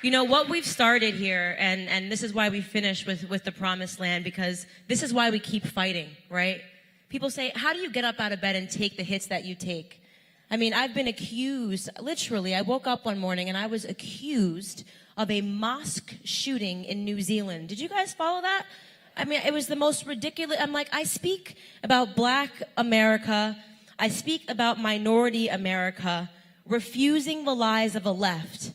You know, what we've started here, and this is why we finish with the promised land, because this is why we keep fighting, right? People say, how do you get up out of bed and take the hits that you take? I mean, I've been accused, literally, I woke up one morning and I was accused of a mosque shooting in New Zealand. Did you guys follow that? I mean, it was the most ridiculous. I'm like, I speak about Black America. I speak about minority America, refusing the lies of the left.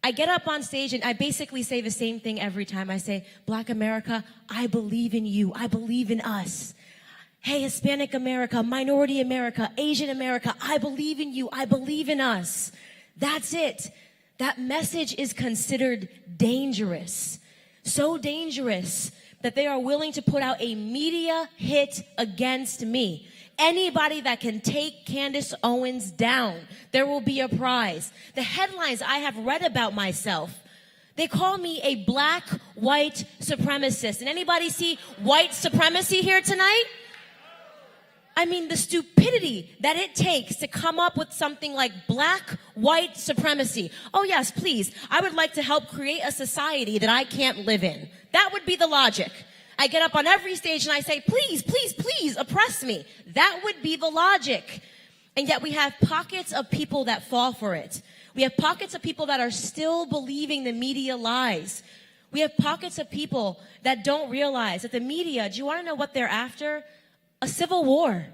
I get up on stage and I basically say the same thing every time. I say, Black America, I believe in you. I believe in us. Hey, Hispanic America, minority America, Asian America, I believe in you. I believe in us. That's it. That message is considered dangerous. So dangerous that they are willing to put out a media hit against me. Anybody that can take Candace Owens down, there will be a prize. The headlines I have read about myself, they call me a black white supremacist. And anybody see white supremacy here tonight? I mean, the stupidity that it takes to come up with something like black white supremacy. Oh yes, please. I would like to help create a society that I can't live in. That would be the logic. I get up on every stage and I say, please, please, please oppress me. That would be the logic. And yet we have pockets of people that fall for it. We have pockets of people that are still believing the media lies. We have pockets of people that don't realize that the media, do you want to know what they're after? A civil war.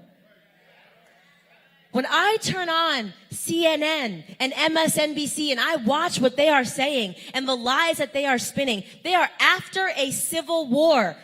When I turn on CNN and MSNBC and I watch what they are saying and the lies that they are spinning, they are after a civil war.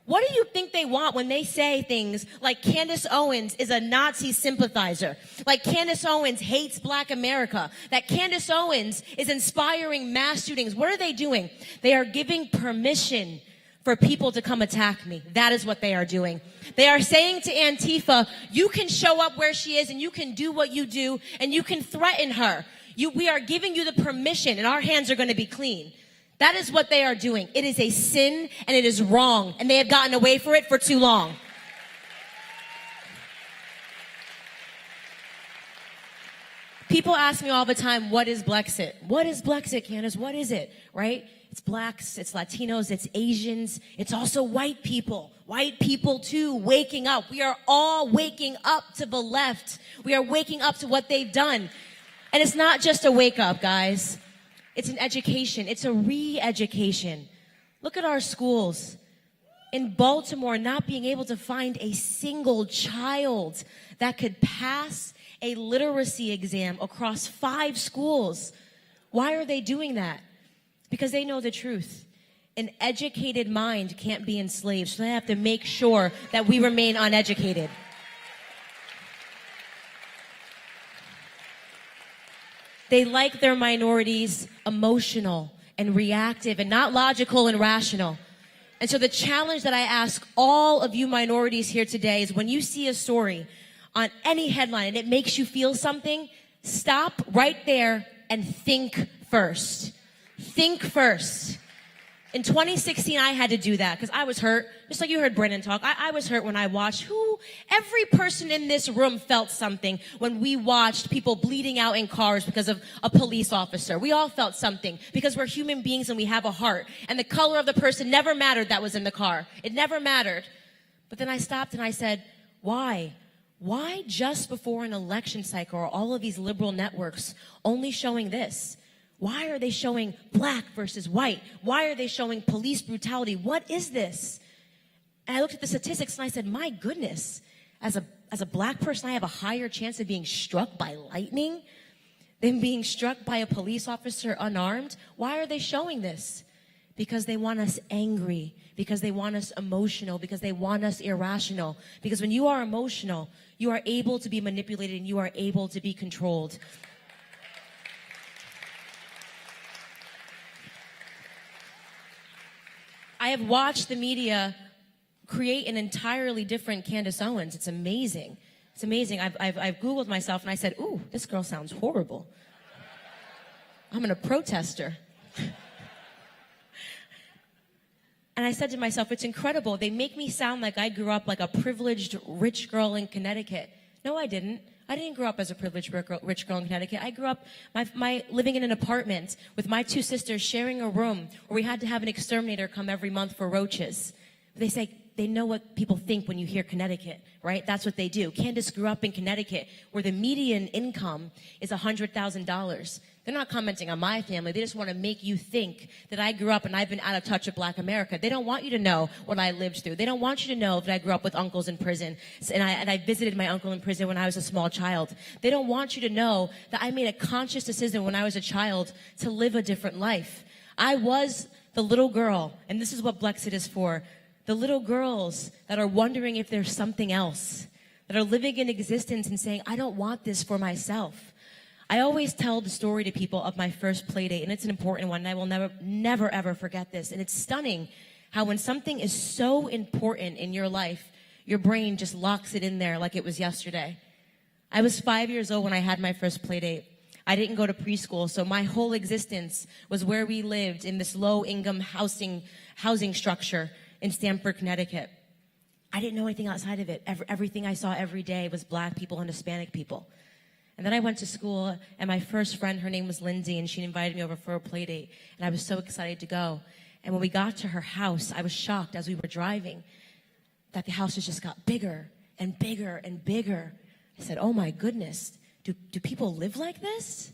What do you think they want when they say things like Candace Owens is a Nazi sympathizer, like Candace Owens hates Black America, that Candace Owens is inspiring mass shootings? What are they doing? They are giving permission for people to come attack me. That is what they are doing. They are saying to Antifa, you can show up where she is and you can do what you do and you can threaten her. We are giving you the permission and our hands are going to be clean. That is what they are doing. It is a sin and it is wrong, and they have gotten away for it for too long. People ask me all the time, what is Blexit? What is Blexit, Candace? What is it, right? It's Blacks, it's Latinos, it's Asians, it's also white people. White people too, waking up. We are all waking up to the left. We are waking up to what they've done. And it's not just a wake up, guys. It's an education. It's a re-education. Look at our schools. In Baltimore, not being able to find a single child that could pass a literacy exam across 5 schools. Why are they doing that? Because they know the truth. An educated mind can't be enslaved, so they have to make sure that we remain uneducated. They like their minorities emotional and reactive and not logical and rational. And so the challenge that I ask all of you minorities here today is when you see a story on any headline and it makes you feel something, stop right there and think first. Think first. In 2016, I had to do that because I was hurt. Just like you heard Brennan talk, I was hurt when I watched every person in this room felt something when we watched people bleeding out in cars because of a police officer. We all felt something because we're human beings and we have a heart. And the color of the person never mattered that was in the car. It never mattered. But then I stopped and I said, why? Why just before an election cycle are all of these liberal networks only showing this? Why are they showing black versus white? Why are they showing police brutality? What is this? And I looked at the statistics and I said, my goodness, as a black person, I have a higher chance of being struck by lightning than being struck by a police officer unarmed. Why are they showing this? Because they want us angry, because they want us emotional, because they want us irrational. Because when you are emotional, you are able to be manipulated and you are able to be controlled. I have watched the media create an entirely different Candace Owens. It's amazing. It's amazing. I've Googled myself and I said, ooh, this girl sounds horrible. I'm going to protest her. And I said to myself, it's incredible. They make me sound like I grew up like a privileged rich girl in Connecticut. No, I didn't. I didn't grow up as a privileged rich girl in Connecticut. I grew up living in an apartment with my two sisters sharing a room where we had to have an exterminator come every month for roaches. They say they know what people think when you hear Connecticut, right? That's what they do. Candace grew up in Connecticut where the median income is $100,000. They're not commenting on my family. They just want to make you think that I grew up and I've been out of touch with Black America. They don't want you to know what I lived through. They don't want you to know that I grew up with uncles in prison and I visited my uncle in prison when I was a small child. They don't want you to know that I made a conscious decision when I was a child to live a different life. I was the little girl, and this is what Blexit is for, the little girls that are wondering if there's something else, that are living in existence and saying, I don't want this for myself. I always tell the story to people of my first play date, and it's an important one, and I will never, ever forget this. And it's stunning how when something is so important in your life, your brain just locks it in there like it was yesterday. I was 5 years old when I had my first play date. I didn't go to preschool, so my whole existence was where we lived in this low-income housing structure in Stamford, Connecticut. I didn't know anything outside of it. Everything I saw every day was Black people and Hispanic people. And then I went to school, and my first friend, her name was Lindsay, and she invited me over for a play date, and I was so excited to go. And when we got to her house, I was shocked as we were driving that the houses just got bigger and bigger and bigger. I said, oh my goodness, do people live like this?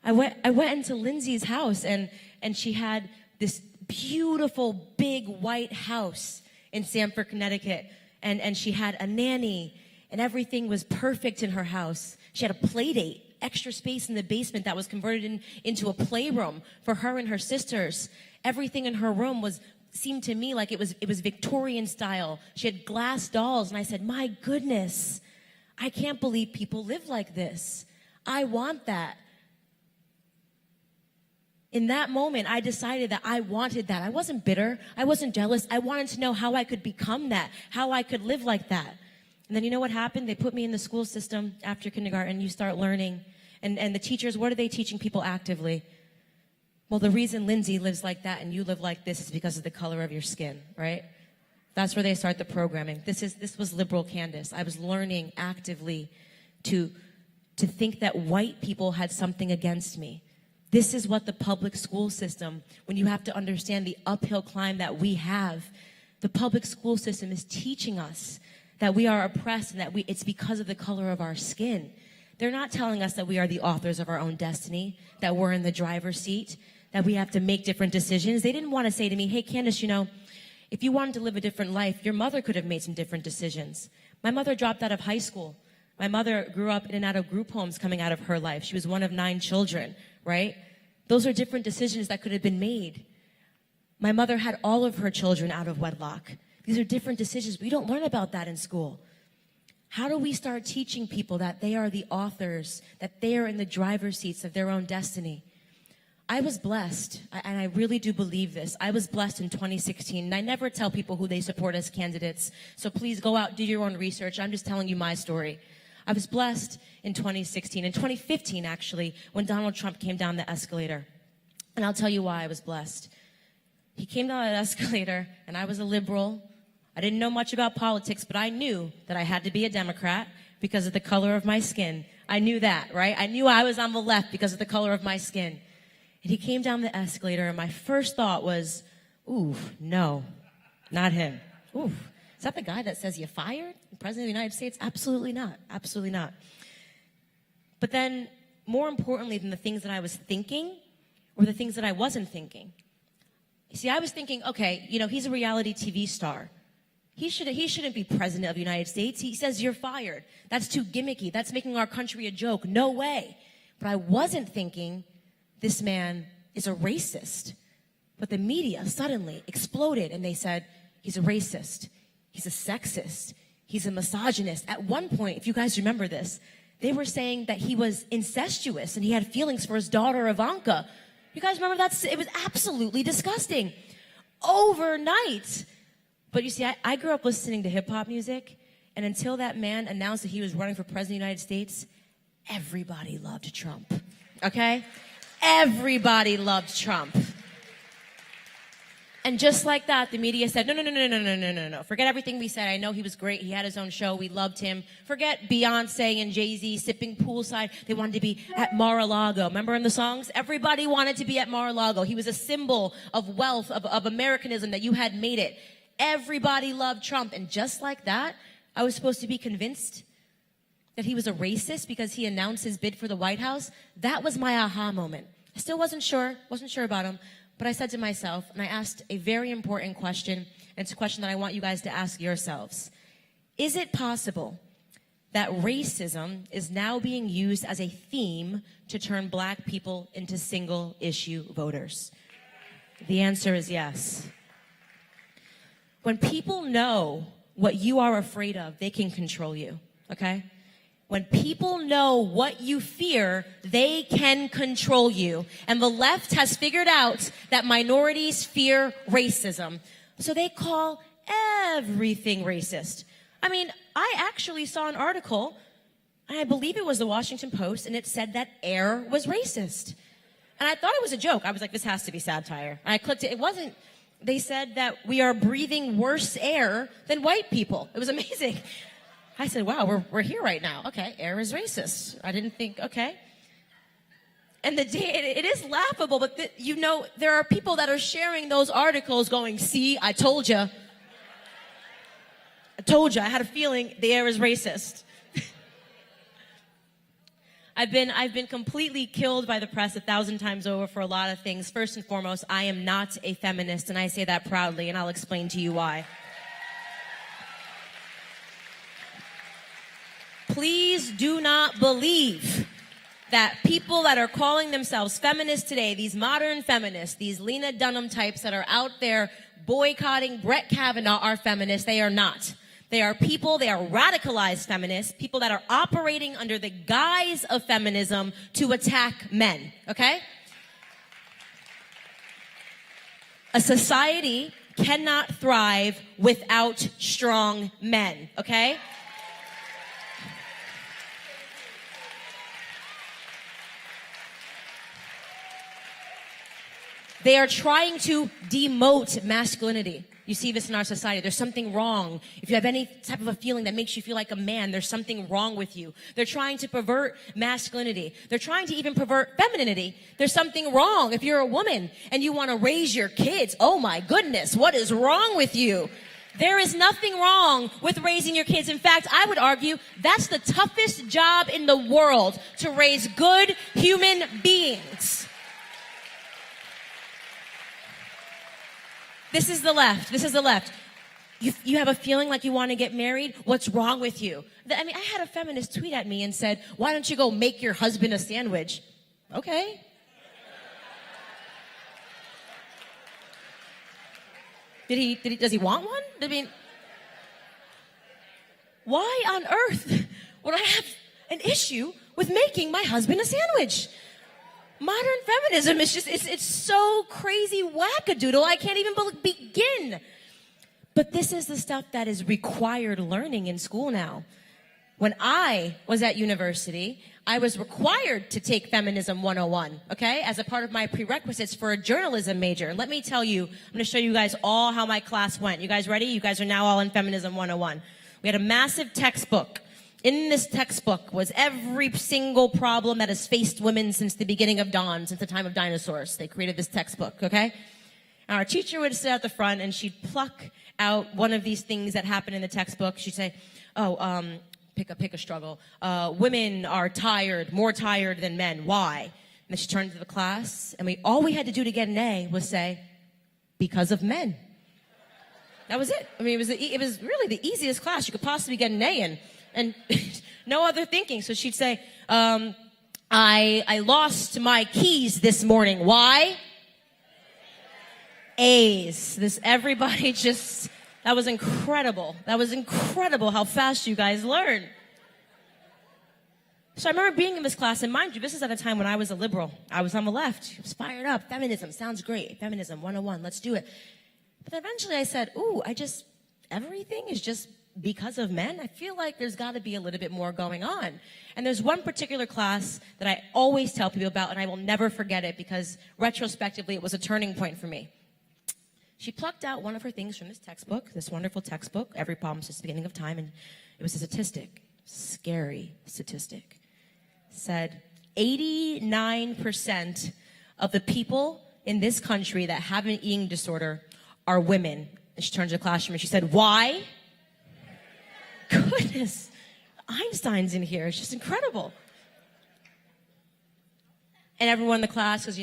I went into Lindsay's house, and she had this beautiful, big, white house in Stamford, Connecticut, and she had a nanny, and everything was perfect in her house. She had a play date, extra space in the basement that was converted into a playroom for her and her sisters. Everything in her room seemed to me like it was Victorian style. She had glass dolls, and I said, my goodness, I can't believe people live like this. I want that. In that moment, I decided that I wanted that. I wasn't bitter. I wasn't jealous. I wanted to know how I could become that, how I could live like that. And then you know what happened? They put me in the school system after kindergarten. You start learning. And the teachers, what are they teaching people actively? Well, the reason Lindsay lives like that and you live like this is because of the color of your skin, right? That's where they start the programming. This was liberal Candace. I was learning actively to think that white people had something against me. This is what the public school system, when you have to understand the uphill climb that we have, the public school system is teaching us that we are oppressed and that it's because of the color of our skin. They're not telling us that we are the authors of our own destiny, that we're in the driver's seat, that we have to make different decisions. They didn't want to say to me, hey, Candace, if you wanted to live a different life, your mother could have made some different decisions. My mother dropped out of high school. My mother grew up in and out of group homes coming out of her life. She was one of 9 children, right? Those are different decisions that could have been made. My mother had all of her children out of wedlock. These are different decisions. We don't learn about that in school. How do we start teaching people that they are the authors, that they are in the driver's seats of their own destiny? I was blessed, and I really do believe this. I was blessed in 2016, and I never tell people who they support as candidates, so please go out, do your own research. I'm just telling you my story. I was blessed in 2016, in 2015 actually, when Donald Trump came down the escalator. And I'll tell you why I was blessed. He came down that escalator, and I was a liberal. I didn't know much about politics, but I knew that I had to be a Democrat because of the color of my skin. I knew that, right? I knew I was on the left because of the color of my skin. And he came down the escalator, and my first thought was, ooh, no, not him. Ooh, is that the guy that says you fired? The President of the United States? Absolutely not. Absolutely not. But then, more importantly than the things that I was thinking, were the things that I wasn't thinking. You see, I was thinking, okay, he's a reality TV star. He shouldn't be president of the United States. He says you're fired. That's too gimmicky. That's making our country a joke. No way. But I wasn't thinking this man is a racist. But the media suddenly exploded and they said he's a racist. He's a sexist. He's a misogynist. At one point, if you guys remember this, they were saying that he was incestuous and he had feelings for his daughter Ivanka. You guys remember that? It was absolutely disgusting. Overnight. But you see, I grew up listening to hip-hop music, and until that man announced that he was running for president of the United States, everybody loved Trump, okay? Everybody loved Trump. And just like that, the media said, no. Forget everything we said. I know he was great. He had his own show. We loved him. Forget Beyonce and Jay-Z sipping poolside. They wanted to be at Mar-a-Lago. Remember in the songs? Everybody wanted to be at Mar-a-Lago. He was a symbol of wealth, of Americanism, that you had made it. Everybody loved Trump. And just like that, I was supposed to be convinced that he was a racist because he announced his bid for the White House. That was my aha moment. I still wasn't sure about him. But I said to myself, and I asked a very important question, and it's a question that I want you guys to ask yourselves. Is it possible that racism is now being used as a theme to turn black people into single-issue voters? The answer is yes. When people know what you are afraid of, they can control you, okay? When people know what you fear, they can control you. And the left has figured out that minorities fear racism. So they call everything racist. I mean, I actually saw an article, and I believe it was the Washington Post, and it said that air was racist. And I thought it was a joke. I was like, this has to be satire. And I clicked it. It wasn't. They said that we are breathing worse air than white people. It was amazing. I said, wow, we're here right now. Okay, air is racist. I didn't think, okay. And it is laughable, but there are people that are sharing those articles going, see, I told you. I told you, I had a feeling the air is racist. I've been completely killed by the press 1,000 times over for a lot of things. First and foremost, I am not a feminist, and I say that proudly, and I'll explain to you why. Please do not believe that people that are calling themselves feminists today, these modern feminists, these Lena Dunham types that are out there boycotting Brett Kavanaugh, are feminists. They are not. They are people, they are radicalized feminists, people that are operating under the guise of feminism to attack men, okay? A society cannot thrive without strong men, okay? They are trying to demote masculinity. You see this in our society. There's something wrong. If you have any type of a feeling that makes you feel like a man, there's something wrong with you. They're trying to pervert masculinity. They're trying to even pervert femininity. There's something wrong. If you're a woman and you want to raise your kids, oh my goodness, what is wrong with you? There is nothing wrong with raising your kids. In fact, I would argue that's the toughest job in the world, to raise good human beings. This is the left. This is the left. You have a feeling like you want to get married? What's wrong with you? I mean, I had a feminist tweet at me and said, why don't you go make your husband a sandwich? Okay. Does he want one? I mean, why on earth would I have an issue with making my husband a sandwich? Modern feminism is just, it's so crazy wackadoodle, I can't even begin. But this is the stuff that is required learning in school now. When I was at university, I was required to take Feminism 101, okay, as a part of my prerequisites for a journalism major. And let me tell you, I'm going to show you guys all how my class went. You guys ready? You guys are now all in Feminism 101. We had a massive textbook. In this textbook was every single problem that has faced women since the beginning of dawn, since the time of dinosaurs. They created this textbook, okay? And our teacher would sit at the front and she'd pluck out one of these things that happened in the textbook. She'd say, pick a struggle. Women are tired, more tired than men. Why? And then she turned to the class, and all we had to do to get an A was say, because of men. That was it. I mean, it was really the easiest class you could possibly get an A in. And no other thinking. So she'd say, I lost my keys this morning. Why? A's. Everybody just, that was incredible. That was incredible how fast you guys learn. So I remember being in this class, and mind you, this is at a time when I was a liberal. I was on the left. I was fired up. Feminism sounds great. Feminism 101. Let's do it. But eventually I said, everything is just because of men. I feel like there's got to be a little bit more going on. And there's one particular class that I always tell people about, and I will never forget it because retrospectively it was a turning point for me. She plucked out one of her things from this textbook, this wonderful textbook, Every Problem is Just the Beginning of Time, and it was a statistic, scary statistic. It said 89% of the people in this country that have an eating disorder are women. And she turned to the classroom and she said, why? Goodness, Einstein's in here. It's just incredible. And everyone in the class, because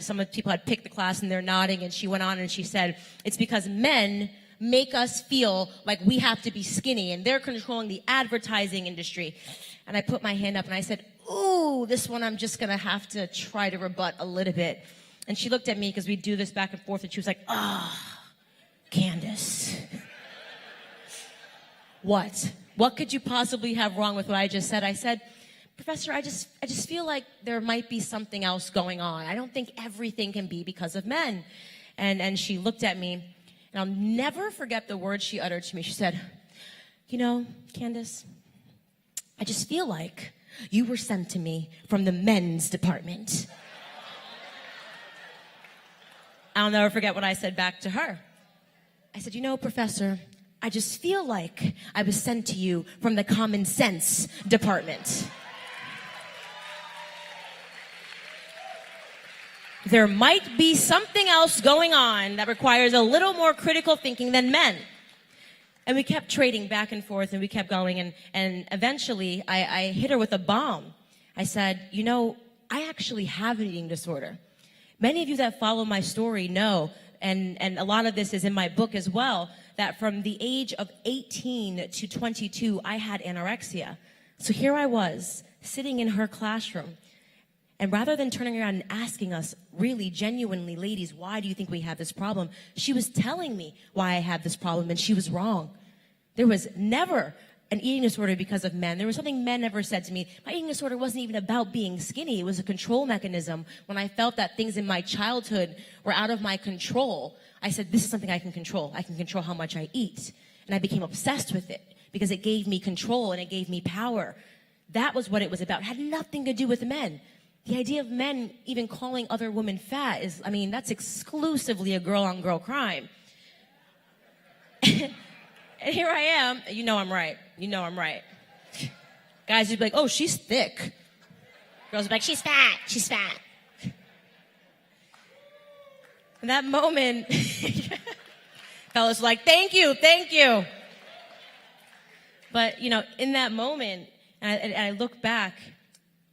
some of the people had picked the class and they're nodding, and she went on and she said, it's because men make us feel like we have to be skinny and they're controlling the advertising industry. And I put my hand up and I said, ooh, this one I'm just gonna have to try to rebut a little bit. And she looked at me, because we do this back and forth, and she was like, Candace. What? What could you possibly have wrong with what I just said? I said, Professor, I just feel like there might be something else going on. I don't think everything can be because of men. And she looked at me, and I'll never forget the words she uttered to me. She said, Candace, I just feel like you were sent to me from the men's department. I'll never forget what I said back to her. I said, Professor, I just feel like I was sent to you from the common sense department. There might be something else going on that requires a little more critical thinking than men. And we kept trading back and forth, and we kept going, and eventually I hit her with a bomb. I said, I actually have an eating disorder. Many of you that follow my story know, and a lot of this is in my book as well, that from the age of 18 to 22, I had anorexia. So here I was, sitting in her classroom, and rather than turning around and asking us, really, genuinely, ladies, why do you think we have this problem? She was telling me why I had this problem, and she was wrong. There was never an eating disorder because of men. There was something men never said to me. My eating disorder wasn't even about being skinny. It was a control mechanism. When I felt that things in my childhood were out of my control, I said, this is something I can control. I can control how much I eat. And I became obsessed with it because it gave me control and it gave me power. That was what it was about. It had nothing to do with men. The idea of men even calling other women fat is, that's exclusively a girl-on-girl crime. And here I am. I'm right. I'm right. Guys would be like, oh, she's thick. Girls would be like, she's fat. She's fat. In that moment, fellas were like, thank you. But, in that moment, and I look back,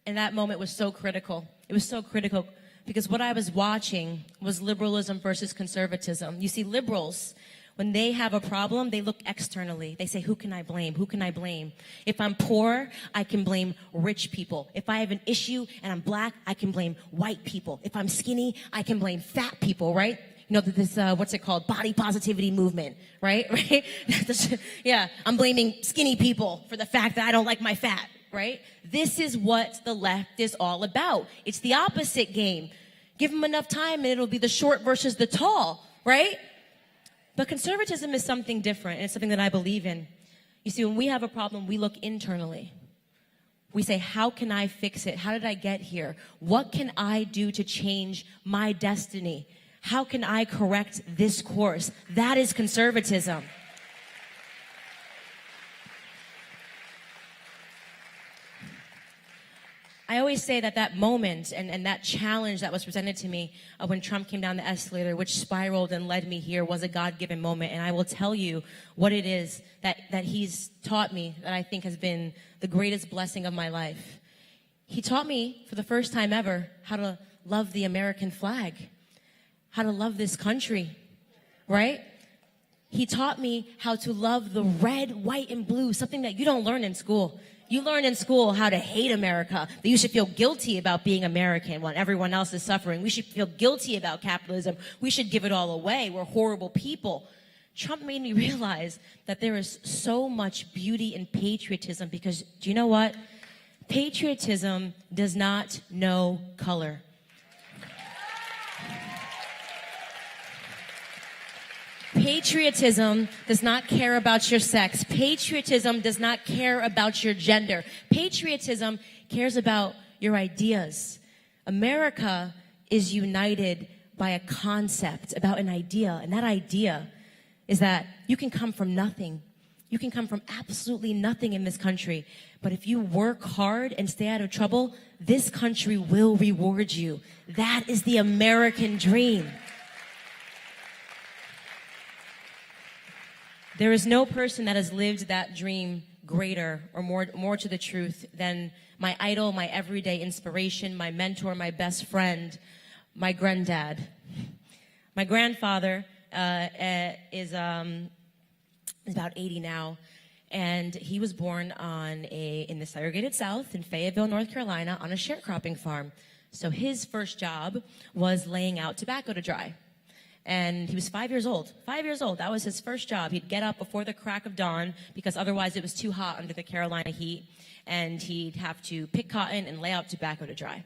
and that moment was so critical. It was so critical because what I was watching was liberalism versus conservatism. You see, liberals, when they have a problem, they look externally. They say, who can I blame? Who can I blame? If I'm poor, I can blame rich people. If I have an issue and I'm black, I can blame white people. If I'm skinny, I can blame fat people, right? This, what's it called? Body positivity movement, right? Right? Yeah, I'm blaming skinny people for the fact that I don't like my fat, right? This is what the left is all about. It's the opposite game. Give them enough time and it'll be the short versus the tall, right? But conservatism is something different, and it's something that I believe in. You see, when we have a problem, we look internally. We say, how can I fix it? How did I get here? What can I do to change my destiny? How can I correct this course? That is conservatism. I always say that moment and that challenge that was presented to me when Trump came down the escalator, which spiraled and led me here, was a God-given moment. And I will tell you what it is that he's taught me that I think has been the greatest blessing of my life. He taught me for the first time ever how to love the American flag, how to love this country, right? He taught me how to love the red, white, and blue, something that you don't learn in school. You learn in school how to hate America, that you should feel guilty about being American when everyone else is suffering. We should feel guilty about capitalism. We should give it all away. We're horrible people. Trump made me realize that there is so much beauty in patriotism because, do you know what? Patriotism does not know color. Patriotism does not care about your sex. Patriotism does not care about your gender. Patriotism cares about your ideas. America is united by a concept, about an idea. And that idea is that you can come from nothing. You can come from absolutely nothing in this country. But if you work hard and stay out of trouble, this country will reward you. That is the American dream. There is no person that has lived that dream greater or more to the truth than my idol, my everyday inspiration, my mentor, my best friend, my granddad. My grandfather is about 80 now, and he was born in the segregated South in Fayetteville, North Carolina, on a sharecropping farm. So his first job was laying out tobacco to dry. And he was 5 years old. 5 years old. That was his first job. He'd get up before the crack of dawn because otherwise it was too hot under the Carolina heat. And he'd have to pick cotton and lay out tobacco to dry.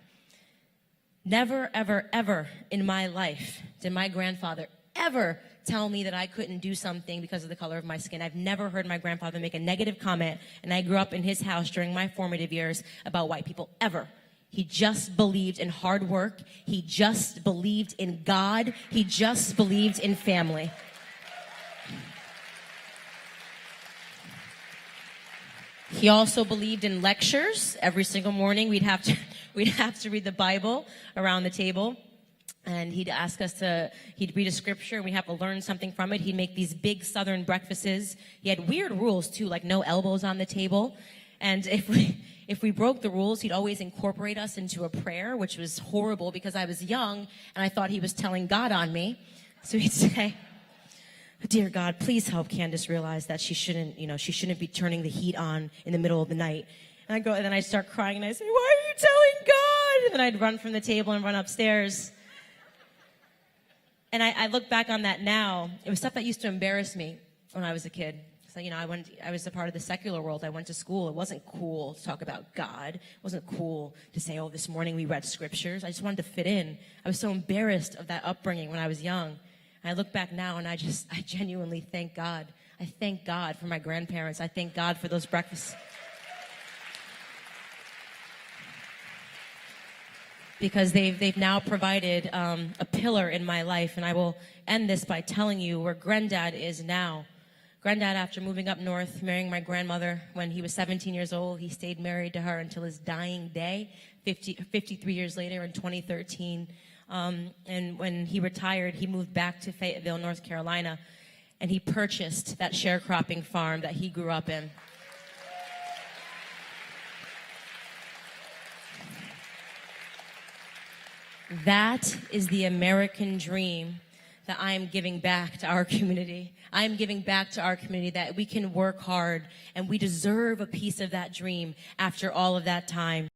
Never, ever, ever in my life did my grandfather ever tell me that I couldn't do something because of the color of my skin. I've never heard my grandfather make a negative comment, and I grew up in his house during my formative years about white people, ever. He just believed in hard work. He just believed in God. He just believed in family. He also believed in lectures. Every single morning we'd have to read the Bible around the table. And he'd ask us he'd read a scripture and we'd have to learn something from it. He'd make these big Southern breakfasts. He had weird rules too, like no elbows on the table. And if we broke the rules, he'd always incorporate us into a prayer, which was horrible because I was young and I thought he was telling God on me. So he'd say, "Dear God, please help Candace realize that she shouldn't be turning the heat on in the middle of the night." And then I'd start crying and I'd say, "Why are you telling God?" And then I'd run from the table and run upstairs. And I look back on that now. It was stuff that used to embarrass me when I was a kid. So, I was a part of the secular world. I went to school. It wasn't cool to talk about God. It wasn't cool to say, "Oh, this morning we read scriptures." I just wanted to fit in. I was so embarrassed of that upbringing when I was young. And I look back now and I genuinely thank God. I thank God for my grandparents. I thank God for those breakfasts. Because they've now provided a pillar in my life. And I will end this by telling you where Granddad is now. Granddad, after moving up north, marrying my grandmother when he was 17 years old, he stayed married to her until his dying day, 53 years later in 2013. And when he retired, he moved back to Fayetteville, North Carolina, and he purchased that sharecropping farm that he grew up in. That is the American dream that I am giving back to our community. I am giving back to our community that we can work hard and we deserve a piece of that dream after all of that time.